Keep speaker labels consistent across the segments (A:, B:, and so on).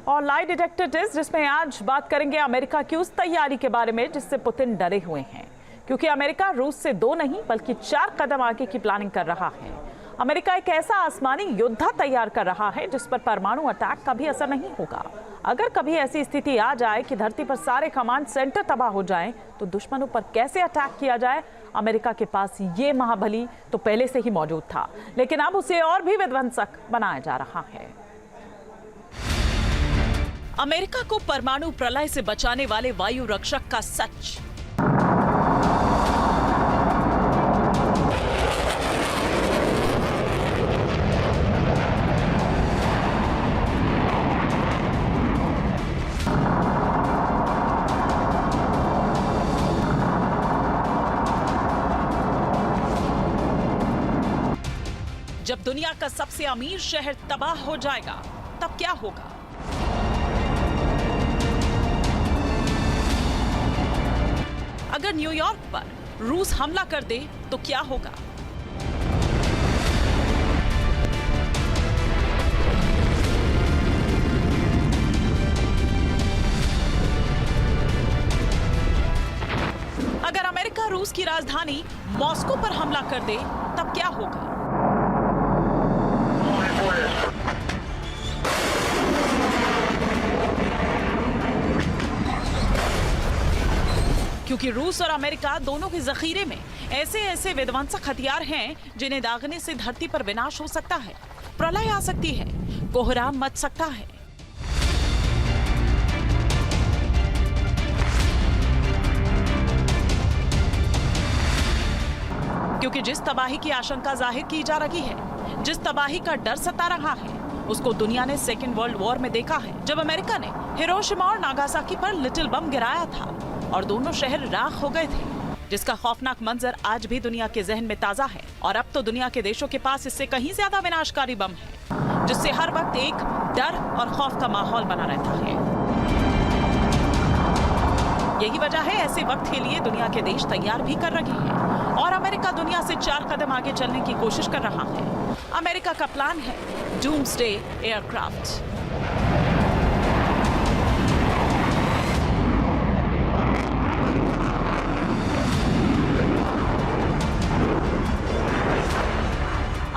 A: और lie detector test, जिसमें आज बात करेंगे अमेरिका की उस तैयारी के बारे में जिससे पुतिन डरे हुए हैं, क्योंकि अमेरिका रूस से 2 नहीं बल्कि 4 कदम आगे की प्लानिंग कर रहा है। अमेरिका एक ऐसा आसमानी योद्धा तैयार कर रहा है जिस पर परमाणु अटैक का भी असर नहीं होगा। अगर कभी ऐसी स्थिति आ जाए कि धरती पर सारे कमांड सेंटर तबाह हो जाएं, तो दुश्मनों पर कैसे अटैक किया जाए। अमेरिका के पास ये महाबली तो पहले से ही मौजूद था, लेकिन अब उसे और भी विध्वंसक बनाया जा रहा है। अमेरिका को परमाणु प्रलय से बचाने वाले वायु रक्षक का सच। जब दुनिया का सबसे अमीर शहर तबाह हो जाएगा, तब क्या होगा? अगर न्यूयॉर्क पर रूस हमला कर दे तो क्या होगा? अगर अमेरिका रूस की राजधानी मॉस्को पर हमला कर दे तब क्या होगा? क्योंकि रूस और अमेरिका दोनों के जखीरे में ऐसे विध्वंसक हथियार हैं जिन्हें दागने से धरती पर विनाश हो सकता है, प्रलय आ सकती है, कोहराम मच सकता है। क्योंकि जिस तबाही की आशंका जाहिर की जा रही है, जिस तबाही का डर सता रहा है, उसको दुनिया ने सेकेंड वर्ल्ड वॉर में देखा है, जब अमेरिका ने हिरोशिमा और नागासाकी पर लिटिल बम गिराया था और दोनों शहर राख हो गए थे, जिसका खौफनाक मंजर आज भी दुनिया के जहन में ताजा है। और अब तो दुनिया के देशों के पास इससे कहीं ज्यादा विनाशकारी बम है, जिससे हर वक्त एक डर और खौफ का माहौल बना रहता है। यही वजह है ऐसे वक्त के लिए दुनिया के देश तैयार भी कर रहे हैं और अमेरिका दुनिया से 4 कदम आगे चलने की कोशिश कर रहा है। अमेरिका का प्लान है डूम्सडे एयरक्राफ्ट।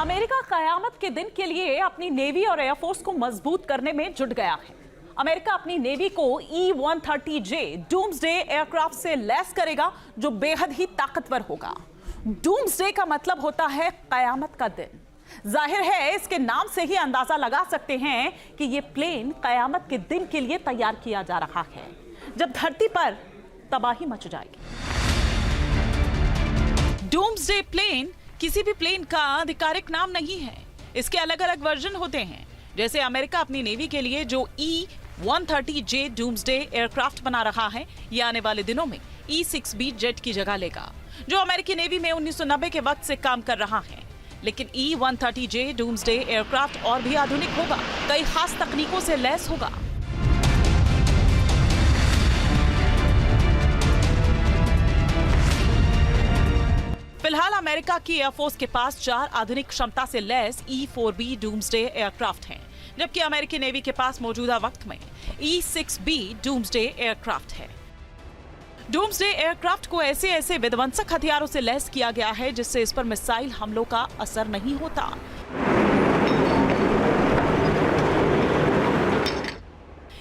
A: अमेरिका कयामत के दिन के लिए अपनी नेवी और एयरफोर्स को मजबूत करने में जुट गया है। अमेरिका अपनी नेवी को E-130J डूम्सडे एयरक्राफ्ट से लैस करेगा, जो बेहद ही ताकतवर होगा। डूम्सडे का मतलब होता है कयामत का दिन। जाहिर है इसके नाम से ही अंदाजा लगा सकते हैं कि यह प्लेन कयामत के दिन के लिए तैयार किया जा रहा है, जब धरती पर तबाही मच जाएगी। डूम्सडे प्लेन किसी भी प्लेन का आधिकारिक नाम नहीं है, इसके अलग अलग वर्जन होते हैं। जैसे अमेरिका अपनी नेवी के लिए जो E-130J डूम्सडे एयरक्राफ्ट बना रहा है, ये आने वाले दिनों में E-6B जेट की जगह लेगा, जो अमेरिकी नेवी में 1990 के वक्त से काम कर रहा है। लेकिन E-130J डूम्सडे एयरक्राफ्ट और भी आधुनिक होगा, कई खास तकनीकों से लैस होगा। फिलहाल अमेरिका की एयरफोर्स के पास 4 आधुनिक क्षमता से लैस E-4B डूम्सडे एयरक्राफ्ट हैं, जबकि अमेरिकी नेवी के पास मौजूदा वक्त में E-6B डूम्सडे एयरक्राफ्ट है। डूम्सडे एयरक्राफ्ट को ऐसे विध्वंसक हथियारों से लैस किया गया है जिससे इस पर मिसाइल हमलों का असर नहीं होता।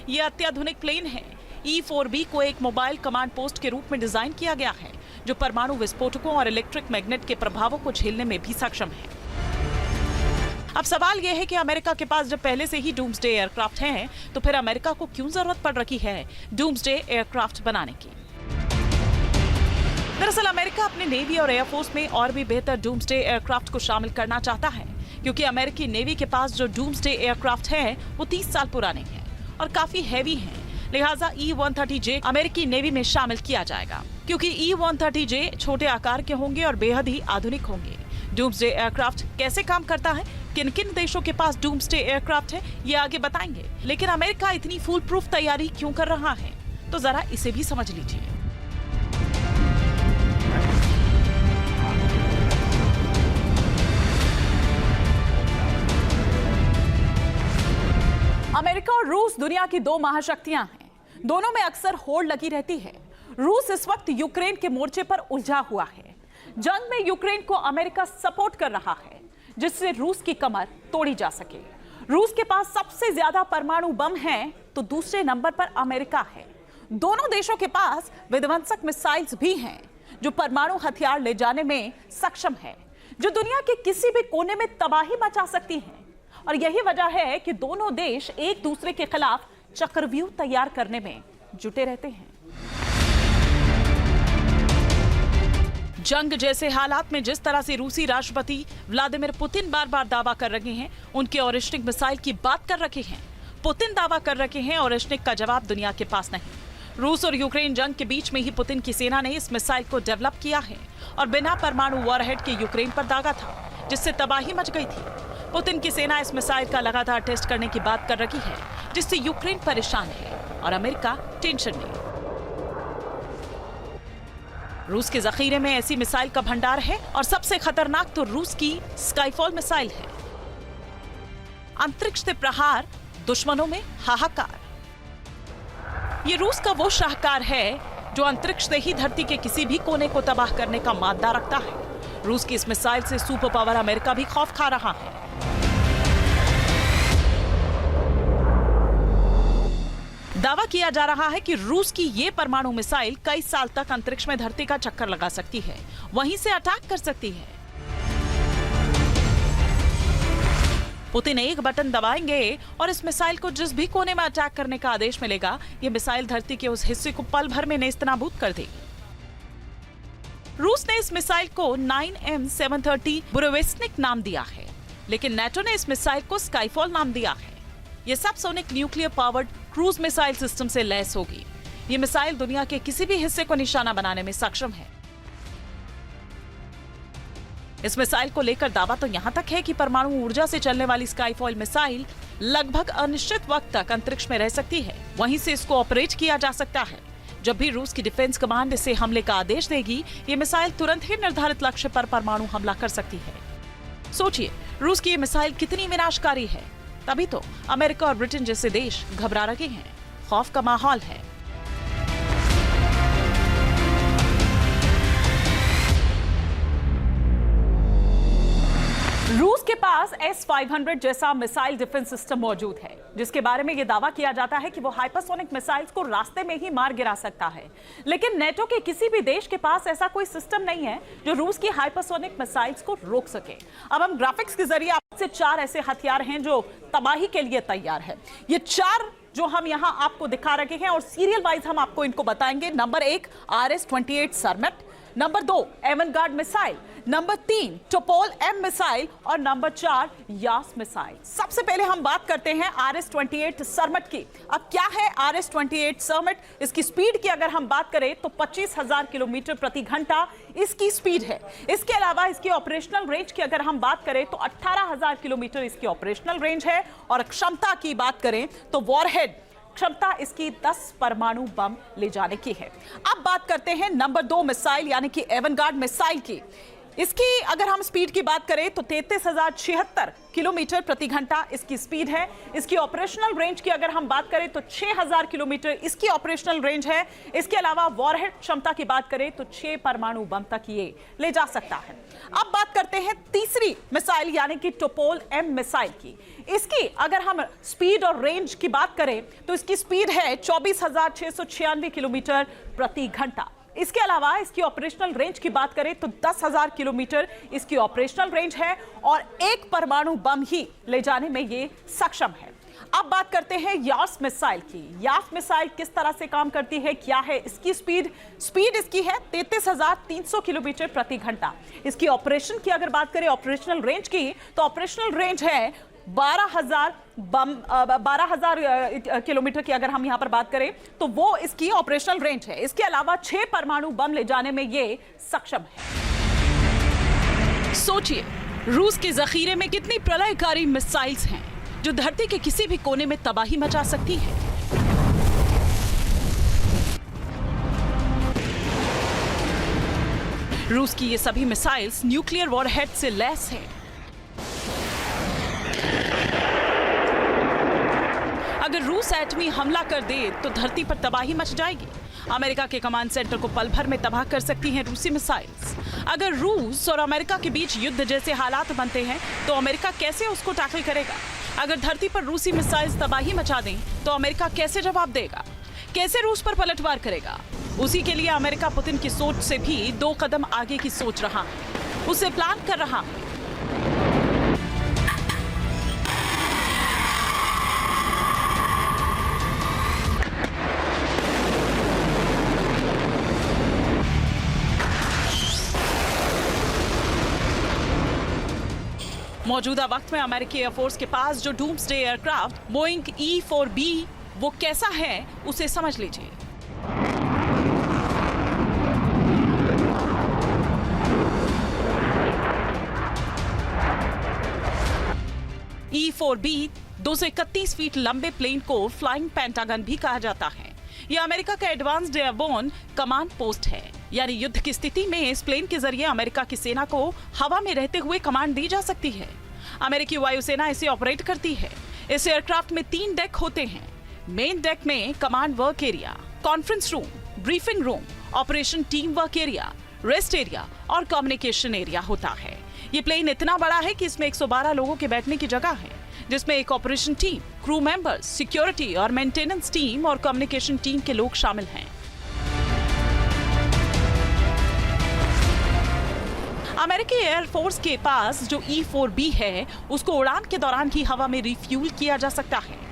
A: यह अत्याधुनिक प्लेन है। E-4B को एक मोबाइल कमांड पोस्ट के रूप में डिजाइन किया गया है, जो परमाणु विस्फोटकों और इलेक्ट्रिक मैग्नेट के प्रभावों को झेलने में भी सक्षम है। अब सवाल यह है कि अमेरिका के पास जब पहले से ही डूम्सडे एयरक्राफ्ट हैं, तो फिर अमेरिका को क्यों जरूरत पड़ रही है डूम्सडे एयरक्राफ्ट बनाने की? दरअसल अमेरिका अपने नेवी और एयरफोर्स में और भी बेहतर डूम्सडे एयरक्राफ्ट को शामिल करना चाहता है, क्योंकि अमेरिकी नेवी के पास जो डूम्सडे एयरक्राफ्ट हैं, वो 30 साल पुराने हैं और काफी हैवी हैं। लिहाजा E-130J अमेरिकी नेवी में शामिल किया जाएगा, क्योंकि E-130J छोटे आकार के होंगे और बेहद ही आधुनिक होंगे। डूम्सडे एयरक्राफ्ट कैसे काम करता है, किन किन देशों के पास डूम्सडे एयरक्राफ्ट है, ये आगे बताएंगे। लेकिन अमेरिका इतनी फुल प्रूफ तैयारी क्यों कर रहा है, तो जरा इसे भी समझ लीजिए। अमेरिका और रूस दुनिया की दो महाशक्तियां हैं। दोनों में अक्सर होड़ लगी रहती है। रूस इस वक्त यूक्रेन के मोर्चे पर उलझा हुआ है। जंग में यूक्रेन को अमेरिका सपोर्ट कर रहा है, जिससे रूस की कमर तोड़ी जा सके। रूस के पास सबसे ज्यादा परमाणु बम हैं, तो दूसरे नंबर पर अमेरिका है। दोनों देशों के पास विध्वंसक मिसाइल्स भी हैं, जो परमाणु हथियार ले जाने में सक्षम है, जो दुनिया के किसी भी कोने में तबाही मचा सकती हैं। और यही वजह है कि दोनों देश एक दूसरे के खिलाफ चक्रव्यूह तैयार करने में जुटे रहते हैं। जंग जैसे हालात में जिस तरह से रूसी राष्ट्रपति व्लादिमीर पुतिन बार बार दावा कर रहे हैं, उनके ओरेश्निक मिसाइल की बात कर रखे हैं। पुतिन दावा कर रखे हैं, ओरेश्निक का जवाब दुनिया के पास नहीं। रूस और यूक्रेन जंग के बीच में ही पुतिन की सेना ने इस मिसाइल को डेवलप किया है और बिना परमाणु वॉरहेड के यूक्रेन पर दागा था, जिससे तबाही मच गई थी। पुतिन की सेना इस मिसाइल का लगातार टेस्ट करने की बात कर रही है, जिससे यूक्रेन परेशान है और अमेरिका टेंशन में। रूस के जखीरे में ऐसी मिसाइल का भंडार है और सबसे खतरनाक तो रूस की स्काईफॉल मिसाइल है। अंतरिक्ष से प्रहार, दुश्मनों में हाहाकार। ये रूस का वो शाहकार है जो अंतरिक्ष से ही धरती के किसी भी कोने को तबाह करने का मादा रखता है। रूस की इस मिसाइल से सुपर पावर अमेरिका भी खौफ खा रहा है। दावा किया जा रहा है कि रूस की ये परमाणु मिसाइल कई साल तक अंतरिक्ष में धरती का चक्कर लगा सकती है, वहीं से अटैक कर सकती है। पुतिन एक बटन दबाएंगे और इस मिसाइल को जिस भी कोने में अटैक करने का आदेश मिलेगा, ये मिसाइल धरती के उस हिस्से को पल भर में नेस्तनाबूद कर देगी। रूस ने इस मिसाइल को 9M730 बुरेवेस्निक नाम दिया है, लेकिन नेटो ने इस मिसाइल को स्काईफॉल नाम दिया है। यह subsonic nuclear powered cruise missile system से लैस होगी। ये मिसाइल दुनिया के किसी भी हिस्से को निशाना बनाने में सक्षम है। इस मिसाइल को लेकर दावा तो यहां तक है कि परमाणु ऊर्जा से चलने वाली स्काईफॉल मिसाइल लगभग अनिश्चित वक्त तक अंतरिक्ष में रह सकती है, वहीं से इसको ऑपरेट किया जा सकता है। जब भी रूस की डिफेंस कमांड इसे हमले का आदेश देगी, ये मिसाइल तुरंत ही निर्धारित लक्ष्य पर परमाणु हमला कर सकती है। सोचिए, रूस की ये मिसाइल कितनी विनाशकारी है। तभी तो अमेरिका और ब्रिटेन जैसे देश घबरा रहे हैं। खौफ का माहौल है। रूस के पास S-500 जैसा मिसाइल डिफेंस सिस्टम मौजूद है, जिसके बारे में यह दावा किया जाता है कि वो हाइपरसोनिक मिसाइल्स को रास्ते में ही मार गिरा सकता है। लेकिन नेटो के किसी भी देश के पास ऐसा कोई सिस्टम नहीं है जो रूस की हाइपरसोनिक मिसाइल्स को रोक सके। अब हम ग्राफिक्स के जरिए आपसे 4 ऐसे हथियार हैं जो तबाही के लिए तैयार है। ये 4 जो हम यहां आपको दिखा रहे हैं और सीरियल वाइज हम आपको इनको बताएंगे। Number 1 RS-28 Sarmat, number 2 Avangard missile, number 3 Topol M missile और नंबर 4 यास मिसाइल। सबसे पहले हम बात करते हैं RS-28 सरमेट की। अब क्या है RS-28 सरमेट? इसकी स्पीड की अगर हम बात करें तो 25,000 किलोमीटर प्रति घंटा इसकी स्पीड है। इसके अलावा इसकी ऑपरेशनल रेंज की अगर हम बात करें तो 18,000 किलोमीटर इसकी ऑपरेशनल रेंज है। और क्षमता की बात करें तो वॉरहेड क्षमता इसकी 10 परमाणु बम ले जाने की है। अब बात करते हैं नंबर 2 मिसाइल यानी कि एवनगार्ड मिसाइल की। इसकी अगर हम स्पीड की बात करें तो 33,076 किलोमीटर प्रति घंटा इसकी स्पीड है। इसकी ऑपरेशनल रेंज की अगर हम बात करें तो 6,000 किलोमीटर इसकी ऑपरेशनल रेंज है। इसके अलावा वॉरहेड क्षमता की बात करें तो 6 परमाणु बम तक ये ले जा सकता है। अब बात करते हैं तीसरी मिसाइल यानी कि टोपोल M मिसाइल की। इसकी अगर हम स्पीड और रेंज की बात करें तो इसकी स्पीड है 24,696 किलोमीटर प्रति घंटा। इसके अलावा इसकी ऑपरेशनल रेंज की बात करें तो 10,000 किलोमीटर इसकी ऑपरेशनल रेंज है और 1 परमाणु बम ही ले जाने में ये सक्षम है। अब बात करते हैं यास मिसाइल की। यास मिसाइल किस तरह से काम करती है, क्या है इसकी स्पीड इसकी है 33,300 किलोमीटर प्रति घंटा। इसकी ऑपरेशन की अगर बात करें ऑपरेशनल रेंज की तो ऑपरेशनल रेंज है 12,000 किलोमीटर की अगर हम यहां पर बात करें तो वो इसकी ऑपरेशनल रेंज है। इसके अलावा 6 परमाणु बम ले जाने में ये सक्षम है। सोचिए, रूस के जखीरे में कितनी प्रलयकारी मिसाइल्स हैं जो धरती के किसी भी कोने में तबाही मचा सकती है। रूस की ये सभी मिसाइल्स न्यूक्लियर वॉरहेड से लैस हैं। अगर रूस एटमी हमला कर दे तो धरती पर तबाही मच जाएगी। अमेरिका के कमांड सेंटर को पल भर में तबाह कर सकती हैं रूसी मिसाइल्स। अगर रूस और अमेरिका के बीच युद्ध जैसे हालात बनते हैं तो अमेरिका कैसे उसको टैकल करेगा? अगर धरती पर रूसी मिसाइल्स तबाही मचा दें तो अमेरिका कैसे जवाब देगा? कैसे रूस पर पलटवार करेगा? उसी के लिए अमेरिका पुतिन की सोच से भी 2 कदम आगे की सोच रहा है, उसे प्लान कर रहा है। मौजूदा वक्त में अमेरिकी एयरफोर्स के पास जो डूम्सडे एयरक्राफ्ट बोइंग E-4B वो कैसा है उसे समझ लीजिए। E-4B 231 फीट लंबे प्लेन को फ्लाइंग पेंटागन भी कहा जाता है। यह अमेरिका का एडवांस्ड एयरबोर्न कमांड पोस्ट है, यानी युद्ध की स्थिति में इस प्लेन के जरिए अमेरिका की सेना को हवा में रहते हुए कमांड दी जा सकती है। अमेरिकी वायुसेना इसे ऑपरेट करती है। इस एयरक्राफ्ट में 3 डेक होते हैं। मेन डेक में command work area, conference room, briefing room, operation team work area, rest area और कम्युनिकेशन एरिया होता है। ये प्लेन इतना बड़ा है कि इसमें 112 लोगों के बैठने की जगह है, जिसमें एक operation team, crew members, security और मेंटेनेंस टीम और कम्युनिकेशन टीम के लोग शामिल हैं। अमेरिकी एयरफोर्स के पास जो E-4B है उसको उड़ान के दौरान ही हवा में रिफ्यूल किया जा सकता है।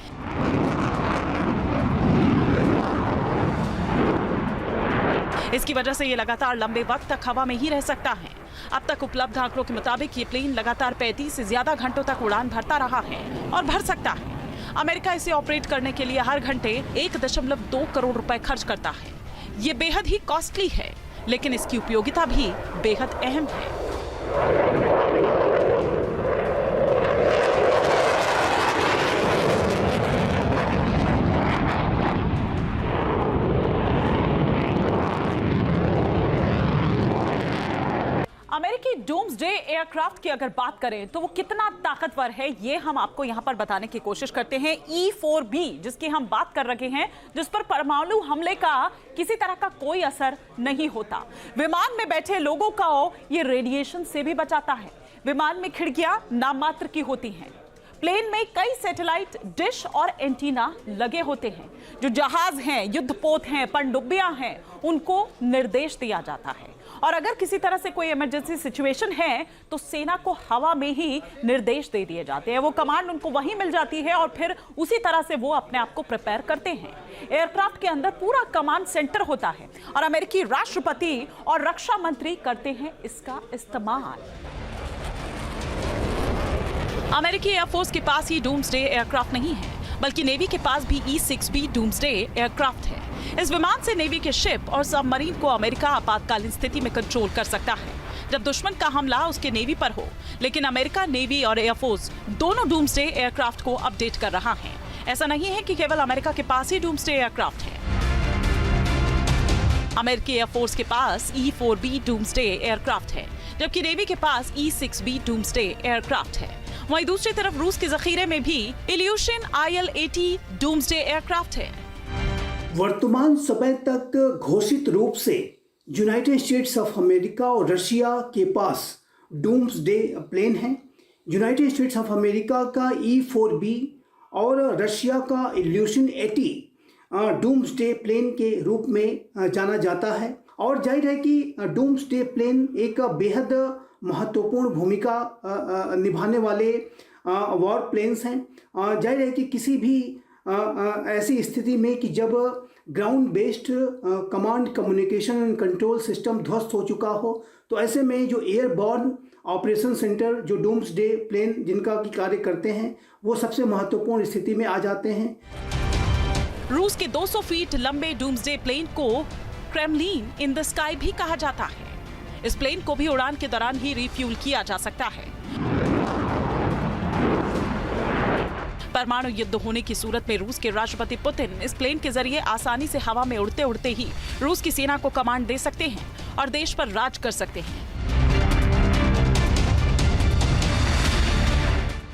A: इसकी वजह से ये लगातार लंबे वक्त तक हवा में ही रह सकता है। अब तक उपलब्ध आंकड़ों के मुताबिक ये प्लेन लगातार 35 से ज्यादा घंटों तक उड़ान भरता रहा है और भर सकता है। अमेरिका इसे ऑपरेट करने के लिए हर घंटे 1.2 करोड़ रुपए खर्च करता है। ये बेहद ही कॉस्टली है, लेकिन इसकी उपयोगिता भी बेहद अहम है। अमेरिकी डूम्सडे एयरक्राफ्ट की अगर बात करें तो वो कितना ताकतवर है ये हम आपको यहां पर बताने की कोशिश करते हैं। E-4B जिसकी हम बात कर रहे हैं, जिस पर परमाणु हमले का किसी तरह का कोई असर नहीं होता। विमान में बैठे लोगों को ये रेडिएशन से भी बचाता है। विमान में खिड़कियां नाम मात्र की होती हैं। प्लेन में कई सैटेलाइट डिश और एंटीना लगे होते हैं। जो जहाज हैं, युद्धपोत हैं, पनडुब्बियां हैं, उनको निर्देश दिया जाता है। और अगर किसी तरह से कोई इमरजेंसी सिचुएशन है तो सेना को हवा में ही निर्देश दे दिए जाते हैं। वो कमांड उनको वहीं मिल जाती है और फिर उसी तरह से वो अपने आप को प्रिपेयर करते हैं। एयरक्राफ्ट के अंदर पूरा कमांड सेंटर होता है और अमेरिकी राष्ट्रपति और रक्षा मंत्री करते हैं इसका इस्तेमाल। अमेरिकी एयरफोर्स के पास ही डूम्सडे एयरक्राफ्ट नहीं है, बल्कि नेवी के पास भी E-6B डूम्सडे एयरक्राफ्ट है। इस विमान से नेवी के शिप और सबमरीन को अमेरिका आपातकालीन स्थिति में कंट्रोल कर सकता है जब दुश्मन का हमला उसके नेवी पर हो। लेकिन अमेरिका नेवी और एयरफोर्स दोनों डूम्सडे एयरक्राफ्ट को अपडेट कर रहा है। ऐसा नहीं है कि केवल अमेरिका के पास ही डूम्सडे एयरक्राफ्ट है। अमेरिकी एयरफोर्स के पास E-4B डूम्सडे एयरक्राफ्ट है, जबकि नेवी के पास E-6B डूम्सडे एयरक्राफ्ट है। वहीं दूसरी तरफ रूस के जखीरे में भी इल्यूशन IL-80 डूम्सडे एयरक्राफ्ट है।
B: वर्तमान समय तक घोषित रूप से यूनाइटेड स्टेट्स ऑफ अमेरिका और रशिया के पास डूम्सडे प्लेन है। यूनाइटेड स्टेट्स ऑफ अमेरिका का E-4B और रशिया का इल्यूशन 80 डूम्सडे प्लेन के रूप में जाना जाता है। और जाहिर है कि डूम्सडे प्लेन एक बेहद महत्वपूर्ण भूमिका निभाने वाले वॉर प्लेन्स हैं। जाहिर है कि किसी भी ऐसी स्थिति में कि जब ground based command communication and control system ध्वस्त हो चुका हो, तो ऐसे में जो एयरबॉर्न ऑपरेशन सेंटर जो डूम्सडे प्लेन जिनका की कार्य करते हैं वो सबसे महत्वपूर्ण स्थिति में आ जाते हैं।
A: रूस के 200 फीट लंबे डूम्सडे प्लेन को क्रेमलिन इन द स्काई भी कहा जाता है। इस प्लेन को भी उड़ान के दौरान ही रिफ्यूल किया जा सकता है। परमाणु युद्ध होने की सूरत में रूस के राष्ट्रपति पुतिन इस प्लेन के जरिए आसानी से हवा में उड़ते उड़ते ही रूस की सेना को कमांड दे सकते हैं और देश पर राज कर सकते हैं।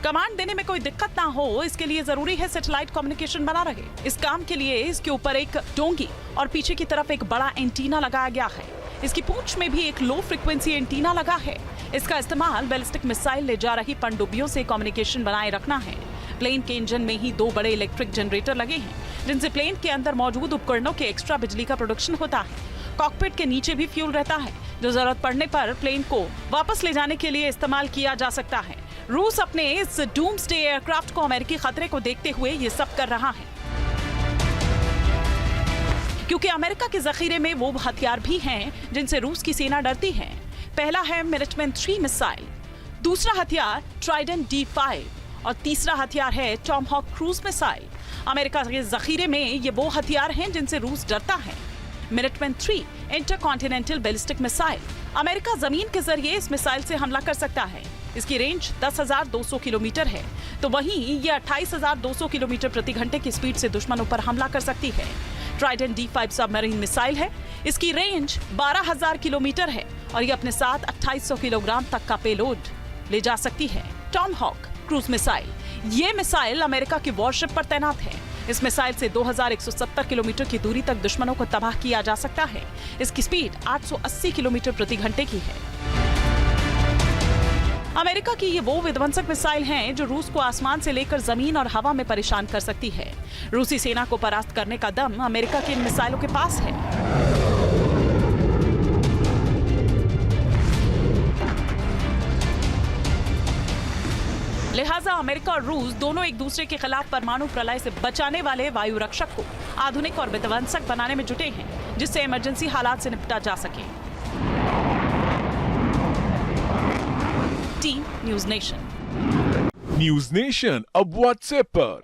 A: कमांड देने में कोई दिक्कत ना हो, इसके लिए जरूरी है सैटेलाइट कम्युनिकेशन बना रहे। इस काम के लिए इसके ऊपर एक डोंगी और पीछे की तरफ एक बड़ा एंटीना लगाया गया है। इसकी पूंछ में भी एक लो फ्रीक्वेंसी एंटीना लगा है। इसका इस्तेमाल बैलिस्टिक मिसाइल ले जा रही पनडुब्बियों से कम्युनिकेशन बनाए रखना है। प्लेन के इंजन में ही 2 बड़े इलेक्ट्रिक जनरेटर लगे हैं, जिनसे प्लेन के अंदर मौजूद उपकरणों के एक्स्ट्रा बिजली का प्रोडक्शन होता है। कॉकपिट के नीचे भी फ्यूल रहता है, जो जरूरत पड़ने पर प्लेन को वापस ले जाने के लिए इस्तेमाल किया जा सकता है। रूस अपने इस डूम्सडे एयरक्राफ्ट को अमेरिकी खतरे को देखते हुए ये सब कर रहा है, क्योंकि अमेरिका के जखीरे में वो हथियार भी हैं जिनसे रूस की सेना डरती है। पहला है मिनिटमैन 3 मिसाइल, दूसरा हथियार ट्राइडेंट D5 और तीसरा हथियार है टॉमहॉक क्रूज मिसाइल। अमेरिका के जखीरे में ये वो हथियार हैं जिनसे रूस डरता है। मिनिटमैन 3 इंटरकॉन्टिनेंटल बैलिस्टिक मिसाइल। अमेरिका जमीन के जरिए इस मिसाइल से हमला कर सकता है। इसकी रेंज 10,200 किलोमीटर है, तो वहीं ये 28,200 किलोमीटर प्रति घंटे की स्पीड से दुश्मनों पर हमला कर सकती है। ट्राइडेंट D5 सबमरीन मिसाइल है। इसकी रेंज 12,000 किलोमीटर है और ये अपने साथ 2800 किलोग्राम तक का पेलोड ले जा सकती है। टॉमहॉक क्रूज मिसाइल, ये मिसाइल अमेरिका की वॉरशिप पर तैनात है। इस मिसाइल से 2170 किलोमीटर की दूरी तक दुश्मनों को तबाह किया जा सकता है। इसकी स्पीड 880 किलोमीटर प्रति घंटे की है। अमेरिका की ये वो विध्वंसक मिसाइल हैं जो रूस को आसमान से लेकर जमीन और हवा में परेशान कर सकती है। रूसी सेना को परास्त करने का दम अमेरिका की इन मिसाइलों के पास है। लिहाजा अमेरिका और रूस दोनों एक दूसरे के खिलाफ परमाणु प्रलय से बचाने वाले वायु रक्षक को आधुनिक और विध्वंसक बनाने में जुटे हैं, जिससे इमरजेंसी हालात से निपटा जा सके। Team news nation.
C: News nation अब व्हाट्सएप पर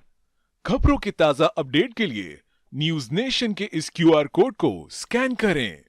C: खबरों के ताजा अपडेट के लिए न्यूज नेशन के इस QR कोड को स्कैन करें।